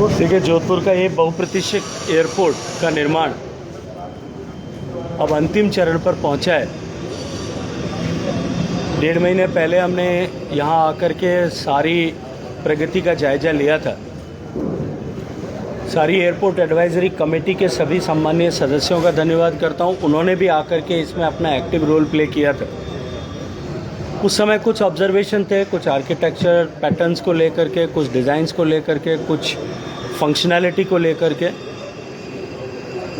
देखिए, जोधपुर का ये बहुप्रतीक्षित एयरपोर्ट का निर्माण अब अंतिम चरण पर पहुंचा है। 1.5 महीने पहले हमने यहां आकर के सारी प्रगति का जायजा लिया था। सारी एयरपोर्ट एडवाइजरी कमेटी के सभी सम्मानीय सदस्यों का धन्यवाद करता हूं। उन्होंने भी आकर के इसमें अपना एक्टिव रोल प्ले किया था। उस समय कुछ ऑब्जर्वेशन थे, कुछ आर्किटेक्चर पैटर्न्स को लेकर के, कुछ डिज़ाइंस को लेकर के, कुछ फंक्शनैलिटी को लेकर के,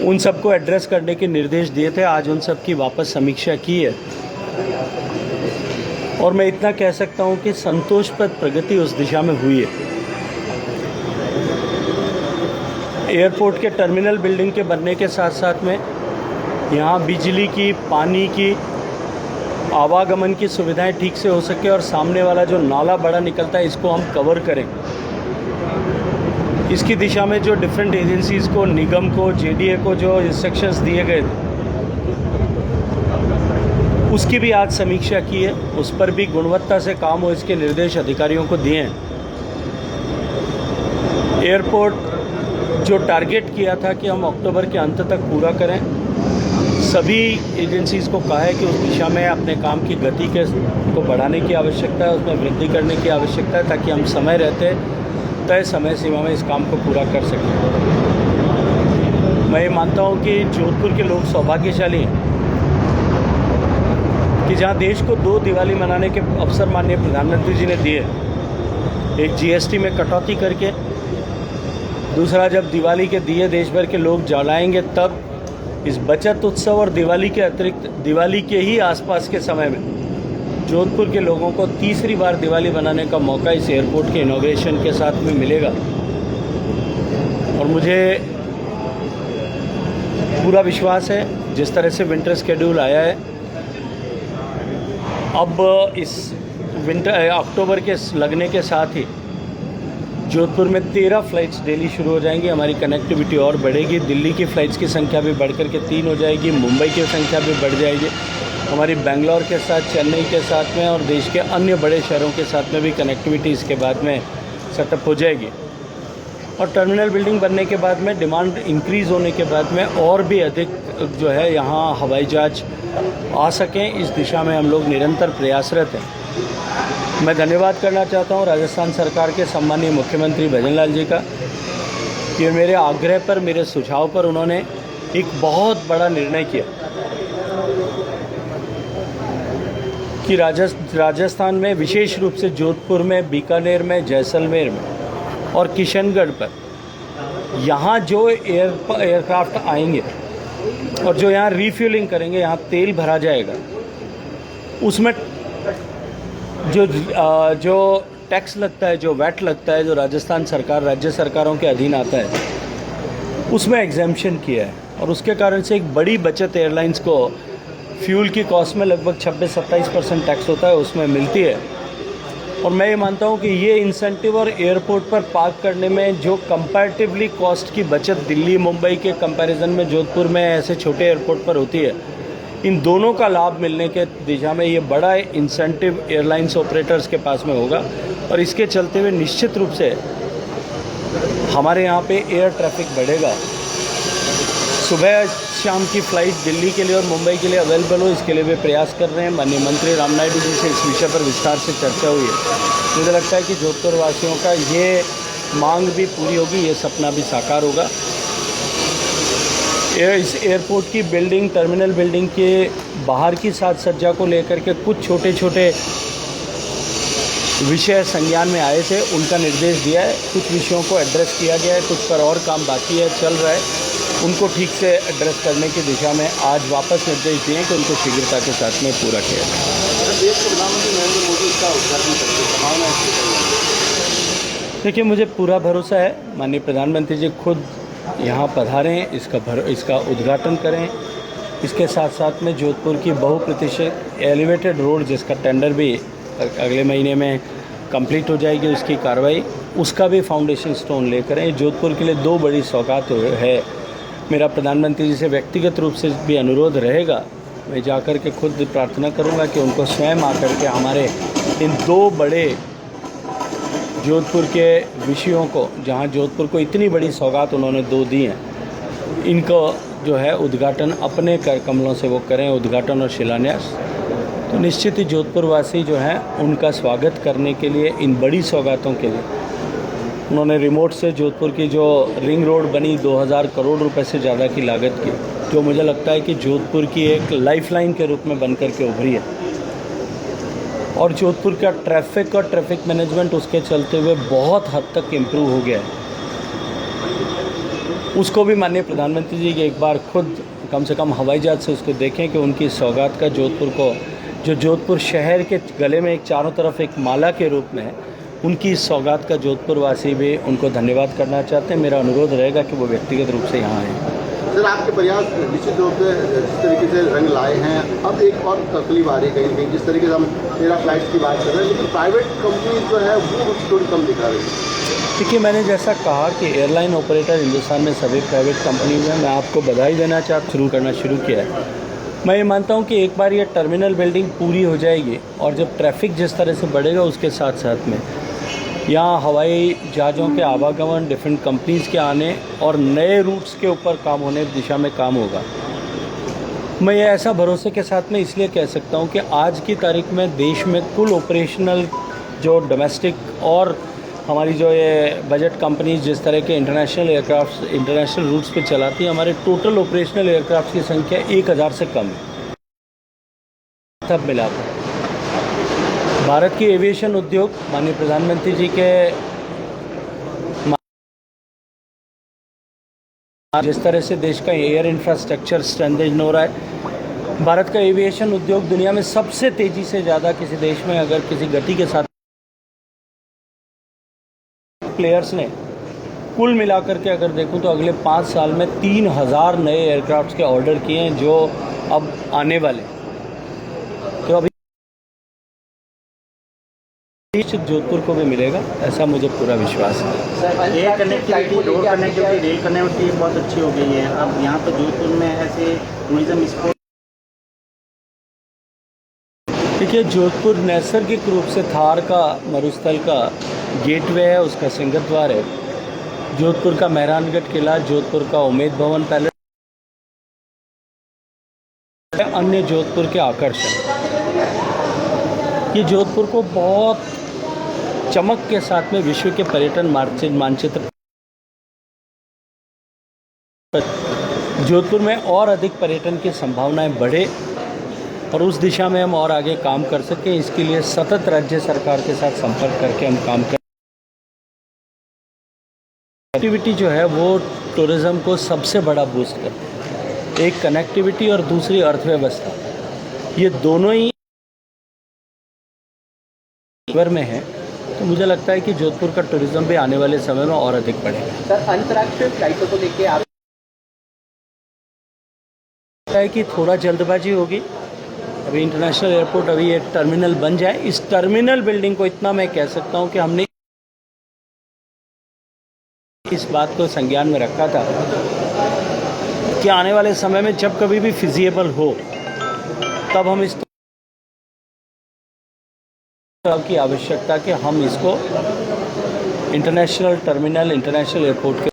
उन सबको एड्रेस करने के निर्देश दिए थे। आज उन सब की वापस समीक्षा की है और मैं इतना कह सकता हूं कि संतोषप्रद प्रगति उस दिशा में हुई है। एयरपोर्ट के टर्मिनल बिल्डिंग के बनने के साथ साथ में यहाँ बिजली की, पानी की, आवागमन की सुविधाएं ठीक से हो सके और सामने वाला जो नाला बड़ा निकलता है इसको हम कवर करें। इसकी दिशा में जो डिफरेंट एजेंसीज़ को, निगम को, जेडीए को जो इंस्ट्रक्शंस दिए गए थे उसकी भी आज समीक्षा की है। उस पर भी गुणवत्ता से काम हो इसके निर्देश अधिकारियों को दिए हैं। एयरपोर्ट जो टारगेट किया था कि हम अक्टूबर के अंत तक पूरा करें, सभी एजेंसीज़ को कहा है कि उस दिशा में अपने काम की गति को बढ़ाने की आवश्यकता है, उसमें वृद्धि करने की आवश्यकता है ताकि हम समय रहते तय समय सीमा में इस काम को पूरा कर सकें। मैं ये मानता हूँ कि जोधपुर के लोग सौभाग्यशाली हैं कि जहाँ देश को 2 दिवाली मनाने के अवसर माननीय प्रधानमंत्री जी ने दिए। एक जीएसटी में कटौती करके, दूसरा जब दिवाली के दिए देश भर के लोग जलाएंगे तब इस बचत उत्सव और दिवाली के अतिरिक्त दिवाली के ही आसपास के समय में जोधपुर के लोगों को तीसरी बार दिवाली मनाने का मौका इस एयरपोर्ट के इनॉग्रेशन के साथ में मिलेगा। और मुझे पूरा विश्वास है जिस तरह से विंटर शेड्यूल आया है, अब इस अक्टूबर के लगने के साथ ही जोधपुर में 13 फ़्लाइट्स डेली शुरू हो जाएंगी। हमारी कनेक्टिविटी और बढ़ेगी। दिल्ली की फ़्लाइट्स की संख्या भी बढ़कर के 3 हो जाएगी। मुंबई की संख्या भी बढ़ जाएगी। हमारी बेंगलोर के साथ, चेन्नई के साथ में और देश के अन्य बड़े शहरों के साथ में भी कनेक्टिविटी इसके बाद में सेटअप हो जाएगी। और टर्मिनल बिल्डिंग बनने के बाद में, डिमांड इंक्रीज़ होने के बाद में और भी अधिक जो है यहाँ हवाई जहाज आ सकें, इस दिशा में हम लोग निरंतर प्रयासरत हैं। मैं धन्यवाद करना चाहता हूँ राजस्थान सरकार के सम्मानीय मुख्यमंत्री भजन लाल जी का कि मेरे आग्रह पर, मेरे सुझाव पर उन्होंने एक बहुत बड़ा निर्णय किया कि राजस्थान में, विशेष रूप से जोधपुर में, बीकानेर में, जैसलमेर में और किशनगढ़ पर यहाँ जो एयरक्राफ्ट आएंगे और जो यहाँ रिफ्यूलिंग करेंगे, यहाँ तेल भरा जाएगा, उसमें जो टैक्स लगता है, जो वैट लगता है, जो राजस्थान सरकार, राज्य सरकारों के अधीन आता है, उसमें एग्जेम्पशन किया है। और उसके कारण से एक बड़ी बचत एयरलाइंस को फ्यूल की कॉस्ट में लगभग 26-27% टैक्स होता है, उसमें मिलती है। और मैं ये मानता हूँ कि ये इंसेंटिव और एयरपोर्ट पर पार्क करने में जो कंपैरेटिवली कॉस्ट की बचत दिल्ली, मुंबई के कंपैरिजन में जोधपुर में ऐसे छोटे एयरपोर्ट पर होती है, इन दोनों का लाभ मिलने के दिशा में ये बड़ा इंसेंटिव एयरलाइंस ऑपरेटर्स के पास में होगा। और इसके चलते हुए निश्चित रूप से हमारे यहाँ पे एयर ट्रैफिक बढ़ेगा। सुबह शाम की फ़्लाइट दिल्ली के लिए और मुंबई के लिए अवेलेबल हो, इसके लिए वे प्रयास कर रहे हैं। माननीय मंत्री राम नायडू जी से इस विषय पर विस्तार से चर्चा हुई है। मुझे लगता है कि जोधपुर वासियों का ये मांग भी पूरी होगी, ये सपना भी साकार होगा। इस एयरपोर्ट की बिल्डिंग, टर्मिनल बिल्डिंग के बाहर की साज सज्जा को लेकर के कुछ छोटे छोटे विषय संज्ञान में आए थे, उनका निर्देश दिया है। कुछ विषयों को एड्रेस किया गया है, कुछ पर और काम बाकी है, चल रहा है। उनको ठीक से एड्रेस करने की दिशा में आज वापस निर्देश दिए कि उनको शीघ्रता के साथ में पूरा किया जाए। देश के प्रधानमंत्री नरेंद्र मोदी इसका उद्घाटन करते संभावना है। देखिए, मुझे पूरा भरोसा है माननीय प्रधानमंत्री जी खुद यहाँ पधारें, इसका उद्घाटन करें। इसके साथ साथ में जोधपुर की बहुप्रतीक्षित एलिवेटेड रोड, जिसका टेंडर भी अगले महीने में कंप्लीट हो जाएगी, उसकी कार्रवाई, उसका भी फाउंडेशन स्टोन लेकर आए। जोधपुर के लिए 2 बड़ी सौगात है। मेरा प्रधानमंत्री जी से व्यक्तिगत रूप से भी अनुरोध रहेगा, मैं जाकर के खुद प्रार्थना करूंगा कि उनको स्वयं आकर के हमारे इन 2 बड़े जोधपुर के विषयों को, जहां जोधपुर को इतनी बड़ी सौगात उन्होंने दो दी हैं, इनको जो है उद्घाटन अपने कर कमलों से वो करें, उद्घाटन और शिलान्यास। तो निश्चित ही जोधपुर वासी जो हैं उनका स्वागत करने के लिए, इन बड़ी सौगातों के लिए उन्होंने रिमोट से जोधपुर की जो रिंग रोड बनी 2000 करोड़ रुपए से ज़्यादा की लागत की, जो मुझे लगता है कि जोधपुर की एक लाइफलाइन के रूप में बनकर के उभरी है। और जोधपुर का ट्रैफिक और ट्रैफिक मैनेजमेंट उसके चलते हुए बहुत हद तक इम्प्रूव हो गया है। उसको भी माननीय प्रधानमंत्री जी की एक बार खुद कम से कम हवाई जहाज से उसको देखें कि उनकी सौगात का जोधपुर को, जो जोधपुर शहर के गले में एक चारों तरफ एक माला के रूप में है, उनकी इस सौगात का जोधपुर वासी भी उनको धन्यवाद करना चाहते हैं। मेरा अनुरोध रहेगा कि वो व्यक्तिगत रूप से यहाँ आएँ। सर, आपके प्रयास निश्चित रूप से जिस तरीके से रंग लाए हैं, अब एक और तकलीफ आ रही है कहीं जिस तरीके से हम मेरा फ्लाइट्स की बात कर रहे हैं, लेकिन प्राइवेट कंपनी जो है वो थोड़ी कम दिखा रही है। देखिए, मैंने जैसा कहा कि एयरलाइन ऑपरेटर हिंदुस्तान में सभी प्राइवेट कंपनीज हैं। मैं आपको बधाई देना शुरू किया है। मैं ये मानता हूँ कि एक बार ये टर्मिनल बिल्डिंग पूरी हो जाएगी और जब ट्रैफिक जिस तरह से बढ़ेगा उसके साथ साथ में यहाँ हवाई जहाज़ों के आवागमन, डिफरेंट कंपनीज़ के आने और नए रूट्स के ऊपर काम होने की दिशा में काम होगा। मैं ये ऐसा भरोसे के साथ में इसलिए कह सकता हूँ कि आज की तारीख में देश में कुल ऑपरेशनल जो डोमेस्टिक और हमारी जो ये बजट कंपनीज जिस तरह के इंटरनेशनल एयरक्राफ्ट इंटरनेशनल रूट्स पे चलाती हैं, हमारे टोटल ऑपरेशनल एयरक्राफ्ट की संख्या 1000 से कम है। सब मिलाकर भारत की एविएशन उद्योग माननीय प्रधानमंत्री जी के जिस तरह से देश का एयर इंफ्रास्ट्रक्चर स्ट्रेंथन हो रहा है, भारत का एविएशन उद्योग दुनिया में सबसे तेज़ी से ज़्यादा किसी देश में अगर किसी गति के साथ प्लेयर्स ने कुल मिलाकर के अगर देखूं तो अगले 5 साल में 3000 नए एयरक्राफ्ट्स के ऑर्डर किए हैं जो अब आने वाले। तो अभी जोधपुर को भी मिलेगा, ऐसा मुझे पूरा विश्वास है। Air connectivity, road connectivity, rail connectivity बहुत अच्छी हो गई है। अब यहाँ पर जोधपुर में ऐसे टूरिज्म स्पॉट। देखिए, जोधपुर नैसर्गिक रूप से थार का मरुस्थल का गेटवे है, उसका सिंहद्वार है। जोधपुर का मेहरानगढ़ किला, जोधपुर का उमेद भवन पैलेस, अन्य जोधपुर के आकर्षण, ये जोधपुर को बहुत चमक के साथ में विश्व के पर्यटन मानचित्र जोधपुर में और अधिक पर्यटन की संभावनाएं बढ़े और उस दिशा में हम और आगे काम कर सकें, इसके लिए सतत राज्य सरकार के साथ संपर्क करके हम काम कर। कनेक्टिविटी जो है वो टूरिज़्म को सबसे बड़ा बूस्ट करती है। एक कनेक्टिविटी और दूसरी अर्थव्यवस्था, ये दोनों ही में है। तो मुझे लगता है कि जोधपुर का टूरिज्म भी आने वाले समय में और अधिक बढ़ेगा। सर, अंतर्राष्ट्रीय फ्लाइटों को लेके आप है कि थोड़ा जल्दबाजी होगी। अभी इंटरनेशनल एयरपोर्ट, अभी ये टर्मिनल बन जाए, इस टर्मिनल बिल्डिंग को इतना मैं कह सकता हूं कि हमने इस बात को संज्ञान में रखा था कि आने वाले समय में जब कभी भी फिजिएबल हो तब हम इस की आवश्यकता कि हम इसको इंटरनेशनल टर्मिनल, इंटरनेशनल एयरपोर्ट के